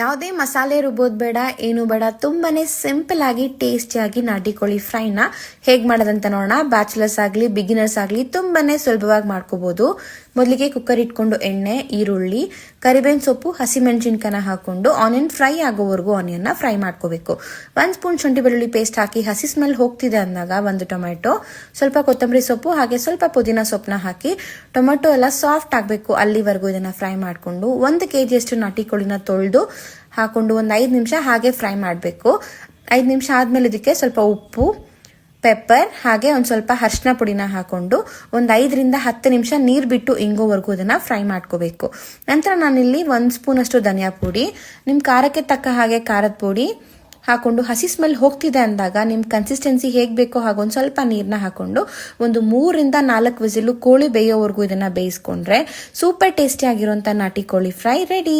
ಯಾವುದೇ ಮಸಾಲೆ ರುಬ್ಬೋದು ಬೇಡ, ಏನು ಬೇಡ, ತುಂಬಾನೇ ಸಿಂಪಲ್ ಆಗಿ ಟೇಸ್ಟಿಯಾಗಿ ನಾಟಿ ಕೋಳಿ ಫ್ರೈನ ಹೇಗೆ ಮಾಡೋದಂತ ನೋಡೋಣ. ಬ್ಯಾಚುಲರ್ಸ್ ಆಗಲಿ ಬಿಗಿನರ್ಸ್ ಆಗಲಿ ತುಂಬಾನೇ ಸುಲಭವಾಗಿ ಮಾಡ್ಕೋಬಹುದು. ಮೊದಲಿಗೆ ಕುಕ್ಕರ್ ಇಟ್ಕೊಂಡು ಎಣ್ಣೆ, ಈರುಳ್ಳಿ, ಕರಿಬೇವಿನ ಸೊಪ್ಪು, ಹಸಿಮೆಣಸಿನ್ಕಾಯಿನ ಹಾಕೊಂಡು ಆನಿಯನ್ ಫ್ರೈ ಆಗೋವರೆಗೂ ಆನಿಯನ್ನ ಫ್ರೈ ಮಾಡ್ಕೋಬೇಕು. 1 ಸ್ಪೂನ್ ಶುಂಠಿ ಬೆಳ್ಳುಳ್ಳಿ ಪೇಸ್ಟ್ ಹಾಕಿ ಹಸಿ ಸ್ಮೆಲ್ ಹೋಗ್ತಿದೆ ಅಂದಾಗ 1 ಟೊಮೆಟೊ, ಸ್ವಲ್ಪ ಕೊತ್ತಂಬರಿ ಸೊಪ್ಪು ಹಾಗೆ ಸ್ವಲ್ಪ ಪುದೀನ ಸೊಪ್ಪನ್ನ ಹಾಕಿ ಟೊಮೆಟೊ ಎಲ್ಲ ಸಾಫ್ಟ್ ಆಗಬೇಕು ಅಲ್ಲಿವರೆಗೂ ಇದನ್ನ ಫ್ರೈ ಮಾಡಿಕೊಂಡು 1 kg ಅಷ್ಟು ನಾಟಿ ಕೋಳಿನ ತೊಳೆದು ಹಾಕೊಂಡು ಒಂದು 5 ನಿಮಿಷ ಹಾಗೆ ಫ್ರೈ ಮಾಡಬೇಕು. 5 ನಿಮಿಷ ಆದ್ಮೇಲೆ ಇದಕ್ಕೆ ಸ್ವಲ್ಪ ಉಪ್ಪು, ಪೆಪ್ಪರ್ ಹಾಗೆ ಒಂದು ಸ್ವಲ್ಪ ಅರಿಶಿನ ಪುಡಿನ ಹಾಕೊಂಡು ಒಂದು 5 ರಿಂದ 10 ನಿಮಿಷ ನೀರು ಬಿಟ್ಟು ಇಂಗೋವರೆಗೂ ಇದನ್ನ ಫ್ರೈ ಮಾಡ್ಕೋಬೇಕು. ನಂತರ ನಾನಿಲ್ಲಿ 1 ಸ್ಪೂನ್ ಅಷ್ಟು ಧನಿಯಾ ಪುಡಿ, ನಿಮ್ಮ ಖಾರಕ್ಕೆ ತಕ್ಕ ಹಾಗೆ ಖಾರದ ಪುಡಿ ಹಾಕೊಂಡು ಹಸಿ ಸ್ಮೆಲ್ ಹೋಗ್ತಿದೆ ಅಂದಾಗ ನಿಮ್ಮ ಕನ್ಸಿಸ್ಟೆನ್ಸಿ ಹೇಗೆ ಬೇಕೋ ಹಾಗೊಂದು ಸ್ವಲ್ಪ ನೀರನ್ನ ಹಾಕೊಂಡು ಒಂದು 3 ರಿಂದ 4 ವಿಸಿಲು ಕೋಳಿ ಬೇಯೋವರೆಗೂ ಇದನ್ನ ಬೇಯಿಸ್ಕೊಂಡ್ರೆ ಸೂಪರ್ ಟೇಸ್ಟಿ ಆಗಿರುವಂತ ನಾಟಿ ಕೋಳಿ ಫ್ರೈ ರೆಡಿ.